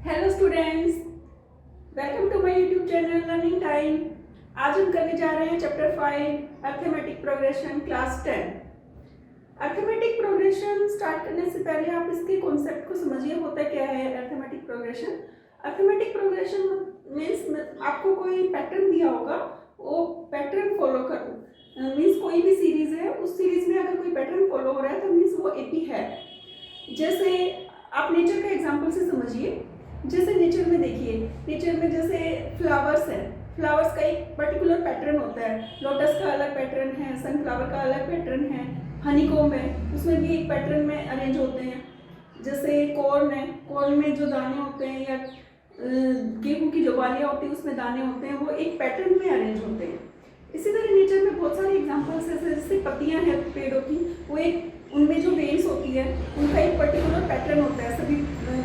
Hello students, welcome to my YouTube channel learning time. आज हम करने जा रहे हैं chapter 5 arithmetic progression class 10। Arithmetic progression start करने से पहले आप इसके कॉन्सेप्ट को समझिए। होता क्या है arithmetic progression? Arithmetic progression means आपको कोई पैटर्न दिया होगा, वो पैटर्न फॉलो करो। मीन्स कोई भी सीरीज है, उस सीरीज में अगर कोई पैटर्न फॉलो हो रहा है तो मीन्स वो एपी है। जैसे आप नेचर का एग्जांपल से समझिए। जैसे नेचर में देखिए, नेचर में जैसे फ्लावर्स है, फ्लावर्स का एक पर्टिकुलर पैटर्न होता है। लोटस का अलग पैटर्न है, सनफ्लावर का अलग पैटर्न है, हनीकॉम्ब है, उसमें भी एक पैटर्न में अरेंज होते हैं। जैसे कॉर्न है, कॉर्न में जो दाने होते हैं या गेहूं की जो बालियाँ होती है उसमें दाने होते हैं, वो एक पैटर्न में अरेंज होते हैं। इसी तरह नेचर में बहुत सारे एग्जाम्पल्स हैं। जैसे पत्तियां हैं पेड़ों की, वो एक उनमें जो वेन्स होती है उनका एक पर्टिकुलर पैटर्न होता है। सभी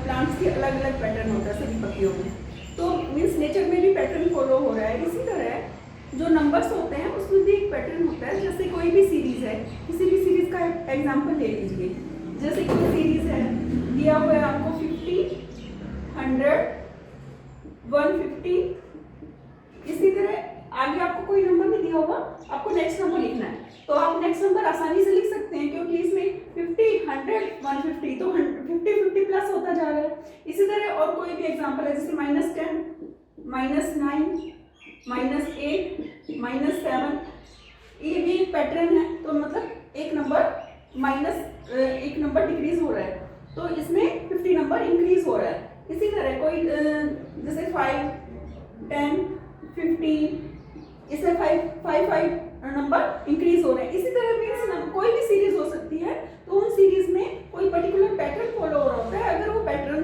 प्लांट्स की अलग अलग पैटर्न होता है सभी पत्तियों में। तो मीन्स नेचर में भी पैटर्न फॉलो हो रहा है। इसी तरह जो नंबर्स होते हैं उसमें भी एक पैटर्न होता है। जैसे कोई भी सीरीज है, किसी भी सीरीज का एग्जाम्पल ले लीजिए। जैसे कोई सीरीज है, दिया हुआ है आपको 50, 100, 150। इसी तरह आगे आपको कोई नंबर नहीं दिया होगा, आपको नेक्स्ट नंबर लिखना है, तो आप नेक्स्ट नंबर आसानी से लिख सकते हैं क्योंकि इसमें 50, 100, 150 तो 50 प्लस होता जा रहा है। इसी तरह और कोई भी एग्जांपल है, जैसे -10, -9, -8, -7। ये भी एक पैटर्न है। तो मतलब एक नंबर डिक्रीज हो रहा है, तो इसमें 50 नंबर इंक्रीज हो रहा है। इसी तरह कोई जैसे 5, 10, 15, इसमें 5 नंबर इंक्रीज हो रहे हैं। इसी तरह मीन्स कोई भी सीरीज हो सकती है, तो उन सीरीज में कोई पर्टिकुलर पैटर्न फॉलो हो रहा होता है। अगर वो पैटर्न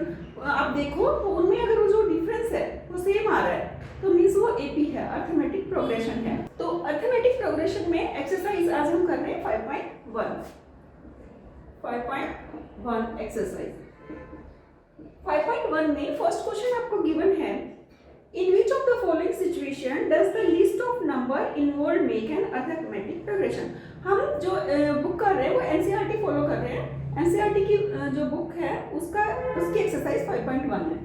आप देखो तो उनमें अगर वो जो डिफरेंस है वो सेम आ रहा है, तो मीन्स वो एपी है, अर्थमेटिक प्रोग्रेशन है। तो अर्थमेटिक प्रोग्रेशन में एक्सरसाइज आज हम कर रहे हैं 5.1 एक्सरसाइज। 5.1 में फर्स्ट क्वेश्चन आपको गिवन है, In which of the following situation does the list of number involved make an arithmetic progression? हम जो बुक कर रहे हैं वो एनसीईआरटी फॉलो कर रहे हैं। एनसीईआरटी की जो बुक है उसकी एक्सरसाइज 5.1 है।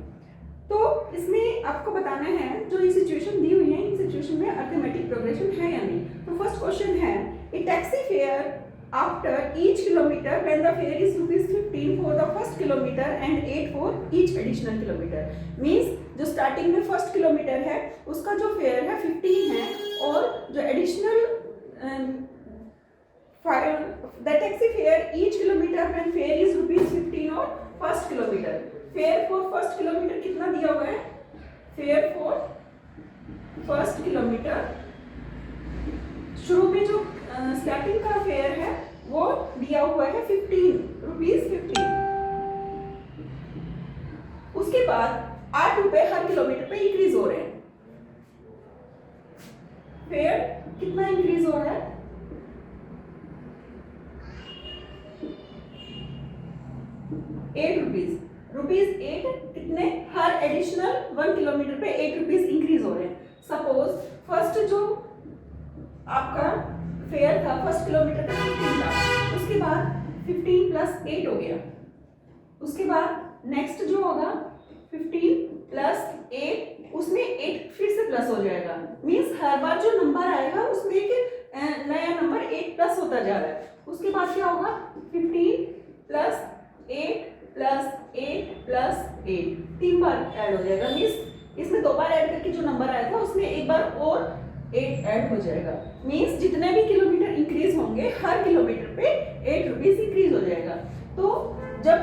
तो इसमें आपको बताना है जो ये सिचुएशन दी हुई है, इन सिचुएशन में अर्थमेटिक प्रोग्रेशन है या नहीं। तो फर्स्ट क्वेश्चन है, a taxi fare after each kilometer when the fare is ₹15 for the first kilometer and 8 for each additional kilometer। Means जो स्टार्टिंग में फर्स्ट किलोमीटर है उसका जो फेयर है 15 है, और जो additional the taxi fare each kilometre when fair is ₹15 और first kilometre. Fair for first kilometre कितना दिया हुआ है? फेयर फॉर फर्स्ट किलोमीटर शुरू में जो स्टार्टिंग का फेयर है वो दिया हुआ है ₹15। उसके बाद 8 रुपए हर किलोमीटर पे इंक्रीज हो रहे हैं। फेयर कितना इंक्रीज हो रहा है? ₹8 कितने हर एडिशनल 1 किलोमीटर पे ₹8 इंक्रीज हो रहे हैं। सपोज फर्स्ट जो आपका फेयर था फर्स्ट किलोमीटर का 15 था, उसके बाद 15 + 8 हो गया। उसके बाद नेक्स्ट जो होगा 15 + 8, उसमें 8 फिर से प्लस हो जाएगा। मींस हर बार जो नंबर आएगा उसमें एक नया नंबर 8 प्लस होता जा रहा है। उसके बाद क्या होगा? 15 + 8 + 8 + 8 3 बार ऐड हो जाएगा। मींस इसमें 2 बार ऐड करके जो नंबर आया था उसमें एक बार और 8 ऐड हो जाएगा। मीन्स जितने भी किलोमीटर इंक्रीज होंगे हर किलोमीटर पे ₹8 इंक्रीज हो जाएगा। तो जब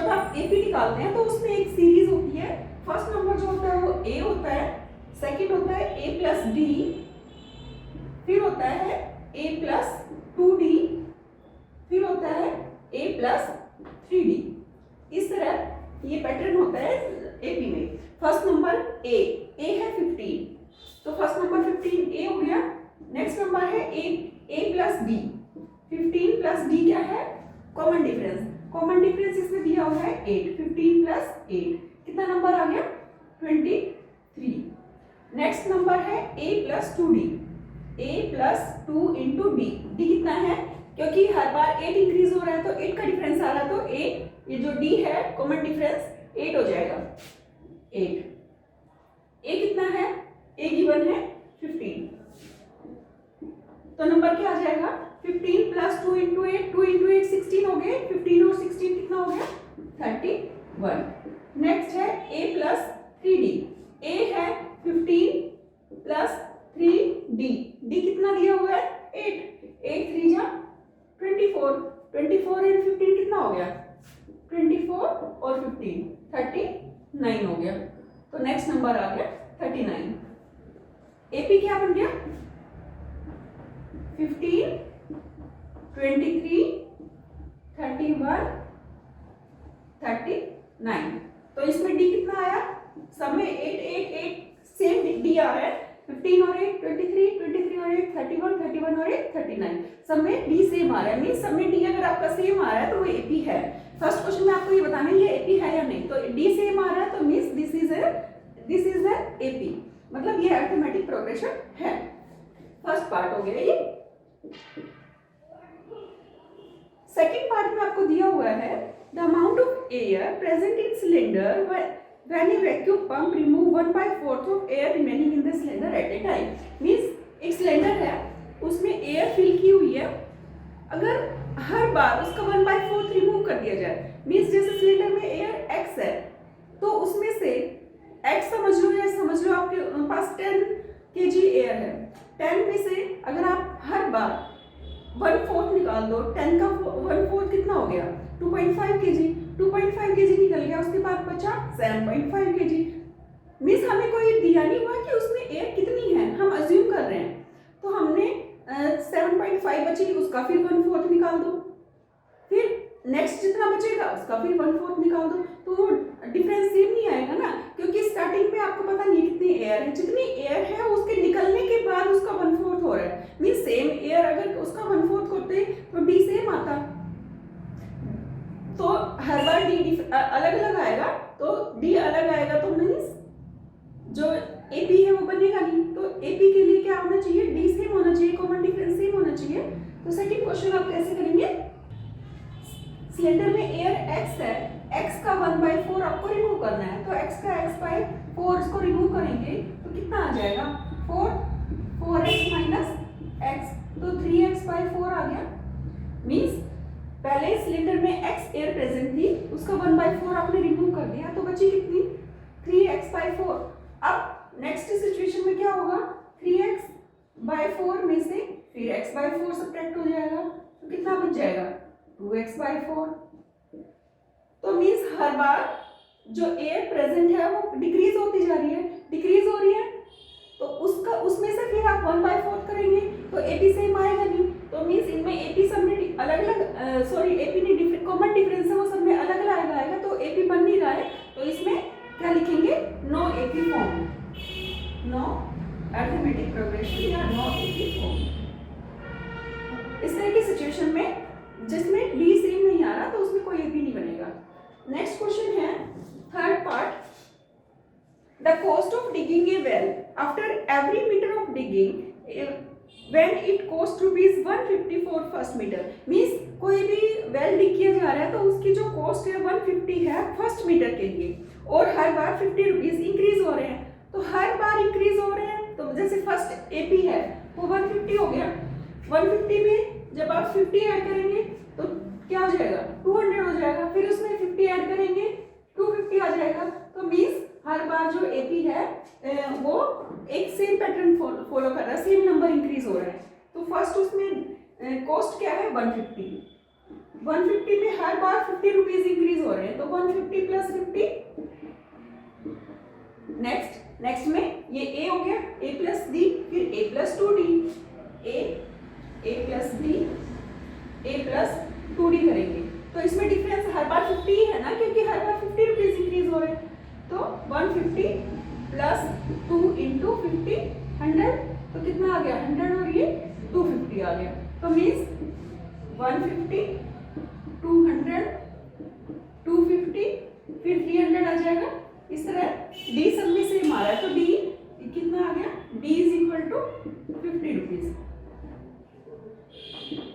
आप एपी निकालते हैं तो उसमें एक सीरीज होती है। फर्स्ट नंबर जो होता है वो ए होता है, सेकंड होता है a + d, फिर होता है a + 2d, फिर होता है a + 3d। इस तरह ये पैटर्न होता है एपी में। फर्स्ट नंबर a है 15, तो फर्स्ट नंबर 15 ए हो गया। नेक्स्ट नंबर है a + d। 15 + d क्या है? Common difference. कॉमन डिफरेंस इसमें दिया हुआ है 8। 15 + 8 कितना नंबर आ गया? 23। नेक्स्ट नंबर है a + 2d। a + 2 × d। d कितना है? क्योंकि हर बार 8 इंक्रीज हो रहा है तो 8 का डिफरेंस आ रहा है, तो a ये जो d है कॉमन डिफरेंस 8 हो जाएगा। नेक्स्ट है a प्लस 3d। a है 15 प्लस 3d। d कितना दिया हुआ है 8। 8 3 जा 24। 24 एंड 15 कितना हो गया 24 और 15 39 हो गया। तो नेक्स्ट नंबर आ गया 39। AP क्या बन गया 15 23 31 39। तो इसमें D कितना आया सब में 8 8 8 सेम D आ रहा है। 15 और 8 23 23 और 8 31 31 और 8 39 सब में D सेम आ रहा है। मींस सब में D अगर आपका सेम आ रहा है तो वो AP है। फर्स्ट क्वेश्चन में आपको ये बताना है ये AP है या नहीं। तो D सेम आ रहा है तो means this is the AP, मतलब ये अरिथमेटिक प्रोग्रेशन है। फर्स्ट पार्ट हो गया ये। सेकंड पार्ट में आपको दिया हुआ है the amount of air present in cylinder when A vacuum pump remove 1/4 of air remaining in the cylinder eight A time. Means एक सिलेंडर है उसमें एयर फिल की हुई है, अगर हर बार उसका 1/4 रिमूव कर दिया जाए, मींस जैसे सिलेंडर में एयर x है तो उसमें से x समझ लो या समझ लो आपके पास 10 kg एयर है। 10 में से अगर आप हर बार 1/4 निकाल दो, 10 का 1/4 कितना हो गया 2.5 kg। 2.5 kg निकल गया, उसके बाद बचा 7.5 kg। मीन्स हमें कोई दिया नहीं हुआ कि उसमें एयर कितनी है, हम अज्यूम कर रहे हैं। तो हमने 7.5 बची, उसका फिर 1/4 निकाल दो, फिर नेक्स्ट जितना बचेगा उसका फिर 1/4 निकाल दो। तो डिफरेंस सेम नहीं आएगा ना, क्योंकि स्टार्टिंग में आपको पता नहीं कितनी एयर है। जितनी एयर है उसके निकलने के बाद उसका 1/4 हो रहा है। मीन्स सेम एयर अगर उसका 1/4 करते तो D सेम आता, तो हर बार D अलग अलग आएगा, तो D अलग आएगा तो मीन्स जो AP है वो बनेगा नहीं। तो AP के लिए क्या होना चाहिए D सेम होना चाहिए, कॉमन डिफरेंस सेम होना चाहिए। तो सेकंड क्वेश्चन आप कैसे करेंगे, सिलेंडर में एयर x है, x का 1/4 आपको रिमूव करना है, तो x का x/4 इसको रिमूव करेंगे तो कितना आ जाएगा 4x माइनस x, तो 3x/4 आ गया। मींस पहले सिलेंडर में x एयर प्रेजेंट थी, उसका 1/4 आपने रिमूव कर दिया तो बची कितनी 3x/4। अब नेक्स्ट सिचुएशन में क्या होगा 3x/4 में से फिर x/4 सब्ट्रैक्ट हो जाएगा, तो कितना बच जाएगा 2x/4। तो मींस हर बार जो एयर प्रेजेंट है वो डिक्रीज होती जा रही है, डिक्रीज हो रही है, तो उसमें से फिर आप 1/4 करेंगे तो AP सेम आएगा नहीं। तो मींस इनमें AP सब में अलग अलग AP नहीं कॉमन डिफरेंस है, वो सब में अलग अलग आएगा, तो AP बन नहीं रहा है। तो इसमें क्या लिखेंगे no AP form, no arithmetic progression या नो AP फॉर्म। इस तरह की सिचुएशन में जिसमें D सेम नहीं आ रहा तो उसमें कोई AP नहीं बनेगा। नेक्स्ट क्वेश्चन है third part, the cost of digging a well after every metre of digging when it cost ₹150 for first metre. Means कोई भी वेल डिग किया जा रहा है तो उसकी जो कॉस्ट है 150 है फर्स्ट मीटर के लिए, और हर बार ₹50 इंक्रीज हो रहे हैं। तो हर बार इंक्रीज हो रहे हैं, तो जैसे फर्स्ट AP है वो 150 हो गया, 150 में जब आप 50 ऐड करेंगे तो क्या हो जाएगा 200 हो जाएगा, फिर उसमें 50 ऐड करेंगे 250 आ जाएगा। तो मींस हर बार जो AP है वो एक सेम पैटर्न फॉलो कर रहा है, सेम नंबर इंक्रीज हो रहा है। तो फर्स्ट उसमें कॉस्ट क्या है 150, 150 में हर बार ₹50 इंक्रीज हो रहे हैं, तो 150 प्लस 50। नेक्स्ट में ये A हो गया, A प्लस D, फिर A plus 2D, A plus D, A plus 2D करेंगे। तो इसमें डिफरेंस हर बार 50 ही है ना, क्योंकि हर बार ₹50 इंक्रीज हो रहे हैं। तो 150 प्लस 2 इंटू 50 100, तो कितना आ गया 100 और ये 250 आ गया। तो मीन्स 150 200 250 फिर 300 आ जाएगा। इस तरह D सब में सेम आ रहा है, तो D कितना आ गया D इज इक्वल टू ₹50।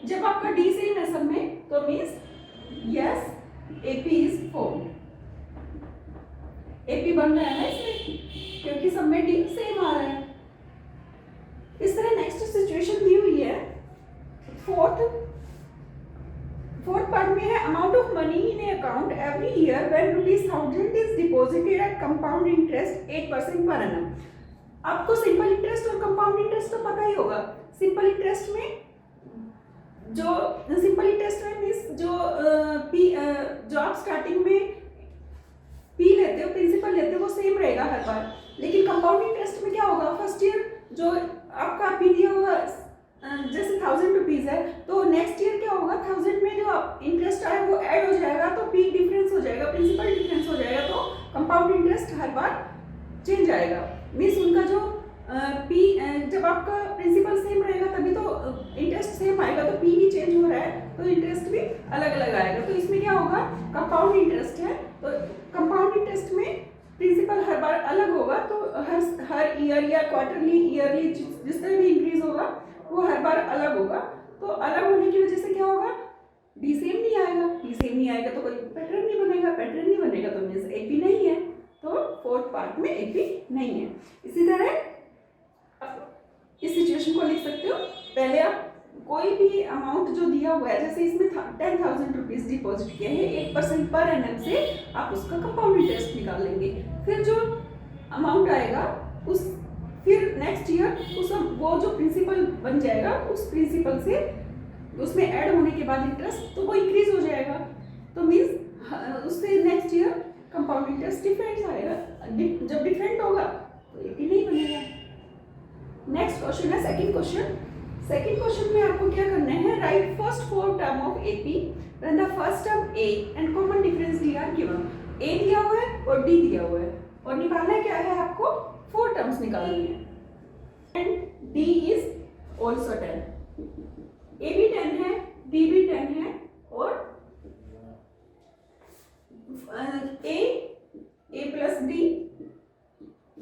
जब आपका D सेम है सब में तो means yes AP is formed. AP बन रहा है ना इसमें, क्योंकि सब में D सेम आ रहा है। इस तरह नेक्स्ट सिचुएशन दी हुई है फोर्थ पार्ट में है amount of money in A account every year when ₹1000 is compound interest 8% per annum. आपको सिंपल इंटरेस्ट और कंपाउंड इंटरेस्ट तो पता ही होगा। सिंपल इंटरेस्ट में मीन्स जो आप स्टार्टिंग में पी लेते हो, प्रिंसिपल लेते हो, वो सेम रहेगा हर बार। लेकिन कंपाउंड इंटरेस्ट में क्या होगा, फर्स्ट ईयर जो आपका पी दिया होगा जैसे 1000 रुपीज है, तो नेक्स्ट ईयर क्या होगा, 1000 में जो इंटरेस्ट आया वो ऐड हो जाएगा, तो पी डिफरेंस हो जाएगा, प्रिंसिपल डिफरेंस हो जाएगा, तो कंपाउंड इंटरेस्ट हर बार चेंज आएगा। मीन्स उनका जो जब आपका प्रिंसिपल सेम रहेगा तभी तो इंटरेस्ट सेम आएगा, तो पी भी चेंज हो रहा है तो इंटरेस्ट भी अलग अलग आएगा। तो इसमें क्या होगा, कंपाउंड इंटरेस्ट है तो कंपाउंड इंटरेस्ट में प्रिंसिपल हर बार अलग होगा, तो हर ईयर या क्वार्टरली ईयरली जिस तरह भी इंक्रीज होगा वो हर बार अलग होगा। तो अलग होने की वजह से क्या होगा, डी सेम नहीं आएगा, डी सेम नहीं आएगा तो कोई पैटर्न नहीं बनेगा, पैटर्न नहीं बनेगा तो मीन्स एपी नहीं है, तो फोर्थ पार्ट में एपी नहीं है। इसी तरह इस सिचुएशन को लिख सकते हो, पहले आप कोई भी अमाउंट जो दिया हुआ है, जैसे इसमें 10,000 रुपीज डिपॉजिट किए हैं, 8% पर एनम से आप उसका कंपाउंड इंटरेस्ट निकाल लेंगे। फिर जो अमाउंट आएगा उस फिर नेक्स्ट ईयर वो जो प्रिंसिपल बन जाएगा उस प्रिंसिपल से उसमें ऐड होने के बाद इंटरेस्ट तो वो इंक्रीज हो जाएगा, तो मीन्स उससे next year compound interest different आएगा। जब डिफरेंट होगा तो एपी नहीं बनेगा। नेक्स्ट क्वेश्चन है सेकंड क्वेश्चन। सेकंड क्वेश्चन में आपको क्या करना है, write first 4 term of AP when the first term A and common difference D are given. A दिया हुआ है और डी दिया हुआ है और निकालना क्या है, आपको 4 टर्म्स निकालनी है and D is also 10। A भी 10 है, डी भी 10 है और A plus D,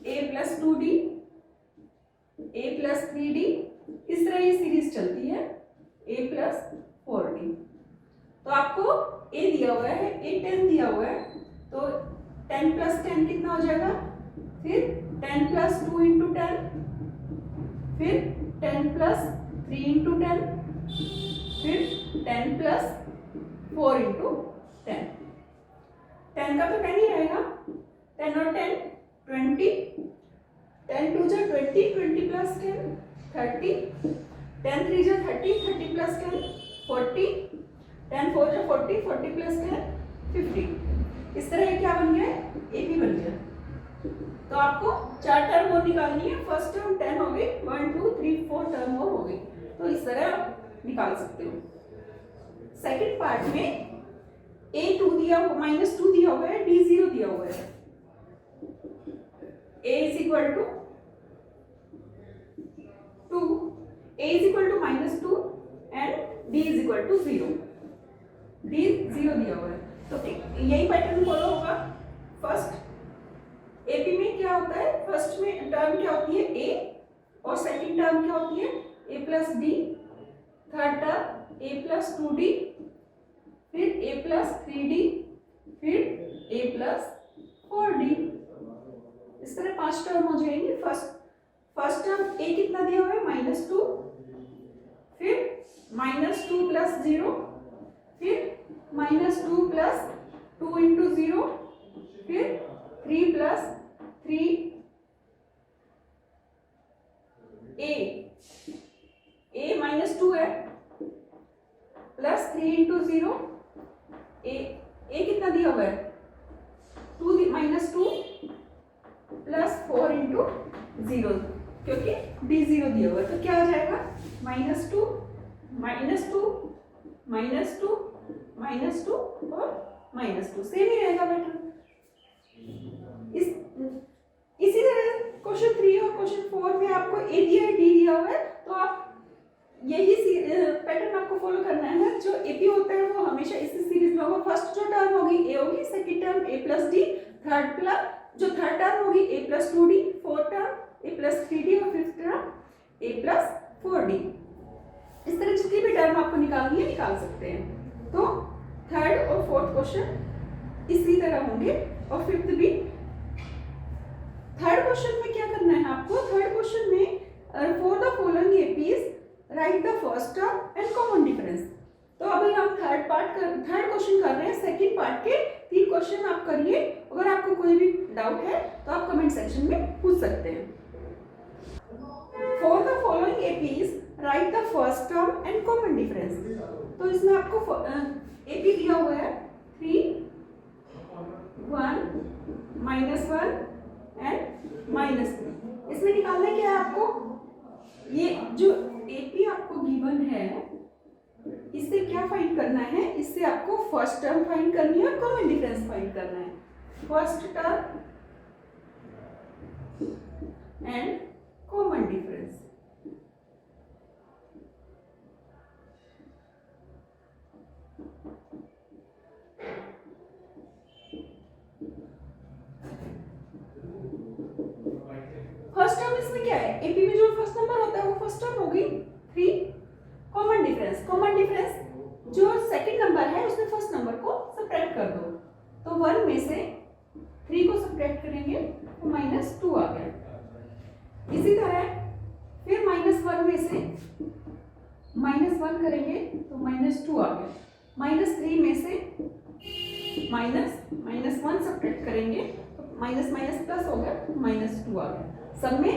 A plus 2d, a plus 3d, इस तरह ये सीरीज चलती है a प्लस 4d। तो आपको a दिया हुआ है, a 10 दिया हुआ है, तो 10 प्लस 10 कितना हो जाएगा, फिर 10 प्लस 2 इंटू 10, फिर 10 प्लस 3 इंटू 10, फिर 10 प्लस 4 इंटू 10। 10 का तो 10 ही रहेगा, 10 और 10 20, 10 2 जा 20, 20 प्लस 10 30, 10 3 जा 30, 30 प्लस 10 40, 10 4 जा 40, 40 प्लस 10 50। इस तरह क्या बन गया, एपी बन गया। तो आपको 4 टर्म और निकालनी है, फर्स्ट टर्म 10 हो गई, 1 2 3 4 टर्म और हो गई, तो इस तरह आप निकाल सकते हो। सेकंड पार्ट में a2 दिया हुआ, -2 दिया हुआ है, d0 दिया हुआ है। a is equal to 2, a is equal to -2 and d is equal to 0, d 0 दिया हुआ है, तो यही पैटर्न फॉलो होगा। फर्स्ट एपी में क्या होता है, फर्स्ट में टर्म क्या होती है a और सेकंड टर्म क्या होती है a plus d, third term a plus 2d, फिर a प्लस 3d, फिर a प्लस 4d। इस तरह 5 टर्म हो जाएंगे। फर्स्ट टर्म a कितना दिया हुआ है, -2, फिर -2 प्लस 0, फिर -2 प्लस 2 इंटू 0, फिर 3 प्लस 3 a -2 है, प्लस 3 इंटू 0, a कितना दिया हुआ है, -2 प्लस 4 इंटू 0, क्योंकि d0 दिया हुआ है, तो क्या हो जाएगा, -2 -2 -2 -2 और -2, सेम ही रहेगा पैटर्न। इसी तरह क्वेश्चन 3 और क्वेश्चन 4 में आपको a दिया है, d दिया हुआ है, तो आप यही पैटर्न आपको फॉलो करना है। जो एपी होता है वो हमेशा इस सीरीज में होगा। फर्स्ट जो टर्म होगी a होगी, second term a plus D, third term होगी a plus 2d, fourth term a plus 3d और fifth term a plus 4d। इस तरह जितनी भी टर्म आपको निकालनी है निकाल सकते हैं। तो थर्ड और फोर्थ क्वेश्चन इसी तरह होंगे और फिफ्थ भी। थर्ड क्वेश्चन में क्या करना है आपको, थर्ड क्वेश्चन में for the following APs right the first term and common difference. तो अभी हम थर्ड क्वेश्चन कर रहे हैं। सेकंड पार्ट के 3 क्वेश्चन आप करिए। अगर आपको कोई भी डाउट है कमेंट सेक्शन में पूछ सकते हैं। For the following APs right the first term and common difference. तो इसमें आपको एपी दिया हुआ है 3, 1, -1 एंड -3। इसमें निकालना क्या है आपको, ये जो एपी आपको गिवन है इससे क्या फाइंड करना है, इससे आपको फर्स्ट टर्म फाइंड करनी है और कॉमन डिफरेंस फाइंड करना है। First term and common difference. First term इसमें क्या है, एपी में जो फर्स्ट नंबर होता है वो फर्स्ट टर्म हो गई 3। कॉमन डिफरेंस, कॉमन डिफरेंस जो सेकंड नंबर है उसमें फर्स्ट नंबर को सब्ट्रैक्ट कर दो, तो 1 में से 3 को सब्ट्रैक्ट करेंगे तो -2 आ गया। इसी तरह फिर -1 में से -1 करेंगे तो -2 आ गया। -3 में से -1 सब्ट्रैक्ट करेंगे तो माइनस माइनस प्लस हो गया, -2 आ गया। सब में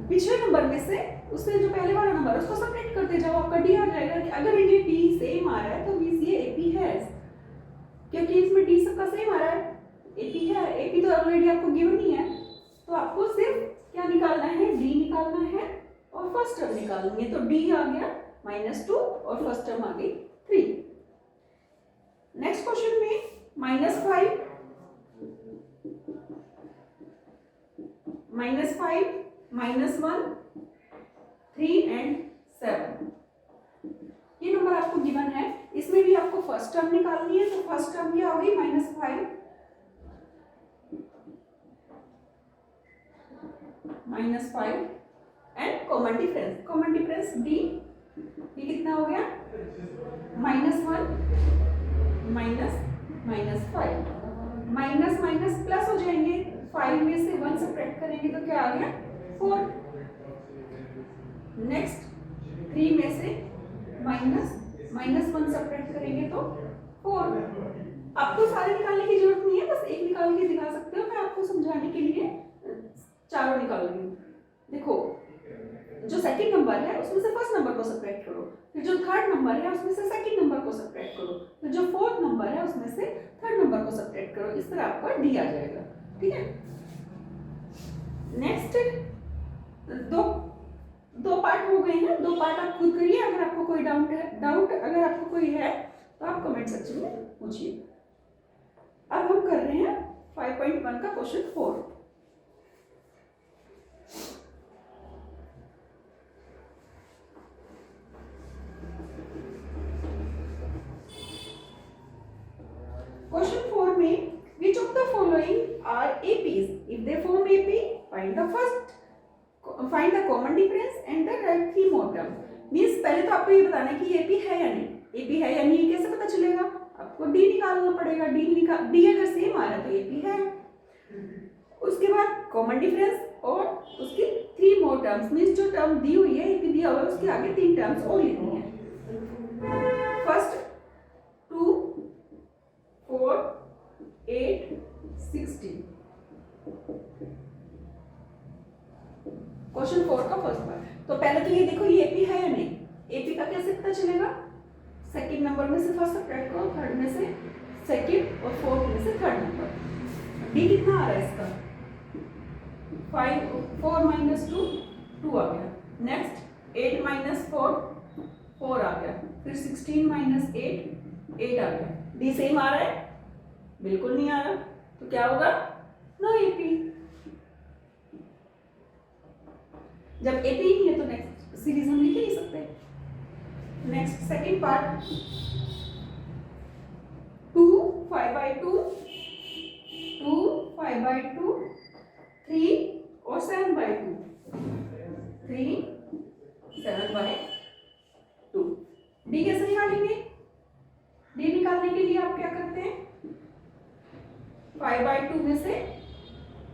पिछले नंबर में से उससे जो पहले वाला नंबर है उसको सब्ट्रैक्ट करते जाओ, आपका डी आ जाएगा। कि अगर ये डी सेम आ रहा है तो मींस ये एपी है, क्योंकि इसमें डी सबका सेम आ रहा है, एपी है। एपी तो ऑलरेडी आपको गिवन ही है, तो आपको सिर्फ क्या निकालना है, डी निकालना है और फर्स्ट टर्म निकालनी है। तो डी आ गया -2 और फर्स्ट टर्म आ गई 3। नेक्स्ट क्वेश्चन में -5, -1, 3 एंड 7 ये नंबर आपको गिवन है। इसमें भी आपको फर्स्ट टर्म निकालनी है, तो फर्स्ट टर्म क्या होगी, -5 and common difference. Common difference D, ये कितना हो गया, -1 -5 माइनस प्लस हो जाएंगे। 5 में से 1 सब्ट्रैक्ट करेंगे तो क्या आ गया, 4। नेक्स्ट 3 में से -1 सब्ट्रैक्ट करेंगे तो 4। आपको सारे निकालने की जरूरत नहीं है, बस एक निकाल के दिखा सकते हो। मैं आपको समझाने के लिए चारों निकाल रही हूँ। देखो, जो सेकंड नंबर है उसमें से फर्स्ट नंबर को सब्ट्रैक्ट करो, फिर जो थर्ड नंबर है उसमें से सेकंड नंबर को सब्ट्रैक्ट करो, फिर जो फोर्थ नंबर है उसमें से थर्ड नंबर को सब्ट्रैक्ट करो। इस तरह आपका डी आ जाएगा। ठीक है। नेक्स्ट दो पार्ट हो गए हैं, 2 पार्ट आप खुद करिए। अगर आपको कोई डाउट अगर आपको कोई है तो आप कमेंट सेक्शन में पूछिए। अब हम कर रहे हैं 5.1 का क्वेश्चन 4। क्वेश्चन 4 में which of the following are APs? If they form AP, find the common difference and the right three more term. Means पहले तो आपको ये बताना है कि AP है या नहीं। AP है या नहीं कैसे पता चलेगा, आपको D निकालना पड़ेगा। D अगर सेम आ रहा है तो AP है। उसके बाद कॉमन डिफरेंस और उसकी 3 मोर टर्म्स, मीन्स जो टर्म दी हुई है AP दिया हुआ है उसके आगे 3 टर्म्स और लिखनी है। फर्स्ट 2, 4, 8, 16। क्वेश्चन 4 का फर्स्ट पार्ट। तो पहले तो ये देखो ये एपी है या नहीं। एपी का कैसे पता चलेगा, सेकंड नंबर में से फर्स्ट सब्ट्रैक्ट करो, थर्ड में से सेकंड और फोर्थ में से थर्ड नंबर। डी कितना आ रहा है इसका, 4 - 2 2 आ गया। नेक्स्ट 8 - 4 4 आ गया। फिर 16 - 8 8 आ गया। डी सेम आ रहा है, बिल्कुल नहीं आ रहा, तो क्या होगा, नो एपी। जब एपी नहीं है तो नेक्स्ट सीरीज हम लिख ही नहीं सकते। नेक्स्ट सेकंड पार्ट 2 5/2 2 5/2 3 और 7/2 3 7/2। डी कैसे निकालेंगे, डी निकालने के लिए आप क्या करते हैं, 5/2 में से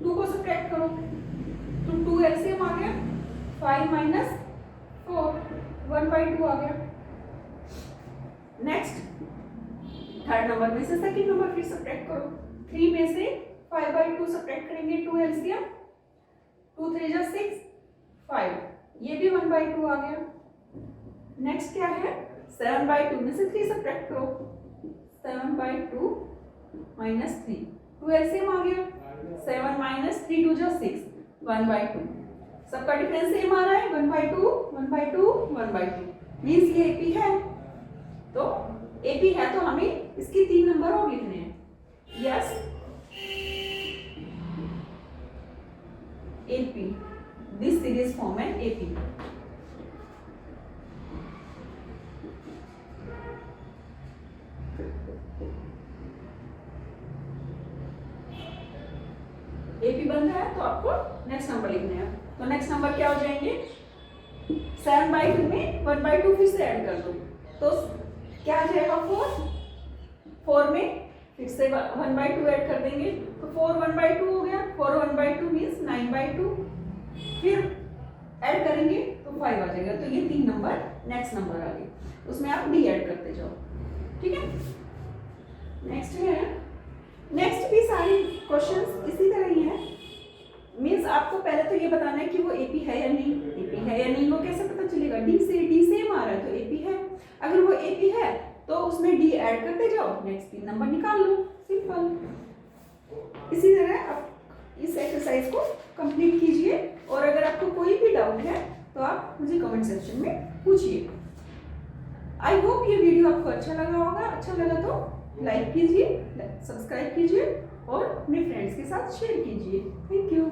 2 को सब्ट्रैक्ट करो तो 2 एलसीएम आ गया। 5 - 4 1/2 आ गया। नेक्स्ट थर्ड नंबर में से सेकंड नंबर फिर सब्ट्रैक्ट करो। 3 में से 5/2 सब्ट्रैक्ट करेंगे, 2 एलसीएम, 2 3 जा 6, 5, ये भी 1/2 आ गया। नेक्स्ट क्या है, 7/2 में से 3 सब्ट्रैक्ट करो, 7/2 माइनस 3, 2 एलसीएम आ गया, 7 माइनस 3 2 जा 6, 1/2, सबका डिफरेंस सेम आ रहा है, 1/2 1/2 1/2, मीन्स ये एपी है। तो एपी है तो हमें इसकी 3 नंबर और लिखने हैं। Yes, AP, this series form है एपी। एपी बन रहा है तो आपको नेक्स्ट नंबर लिखने हैं। तो नेक्स्ट नंबर क्या हो जाएंगे, 7/2 में 1/2 फिर से ऐड कर दो, तो क्या आ जाएगा 4 में फिर से 1/2 ऐड कर देंगे, तो 4 1/2 हो गया, 4 1/2 मीन्स 9/2, फिर ऐड करेंगे तो 5 आ जाएगा। तो ये 3 नंबर नेक्स्ट नंबर आ गए, उसमें आप डी ऐड करते जाओ, ठीक है। नेक्स्ट है, नेक्स्ट भी सारी क्वेश्चंस इसी तरह ही है। मीन्स आपको पहले तो ये बताना है कि वो एपी है या नहीं, एपी है या नहीं वो कैसे पता चलेगा, डी सेम आ रहा है तो एपी है, अगर वो एपी है तो उसमें डी ऐड करते जाओ, नेक्स्ट 3 नंबर निकाल लो, सिंपल। इसी तरह आप इस एक्सरसाइज को कंप्लीट कीजिए, और अगर आपको कोई भी डाउट है तो आप मुझे कमेंट सेक्शन में पूछिए। आई होप ये वीडियो आपको अच्छा लगा होगा, अच्छा लगा तो लाइक कीजिए, सब्सक्राइब कीजिए और अपने फ्रेंड्स के साथ शेयर कीजिए। Thank you.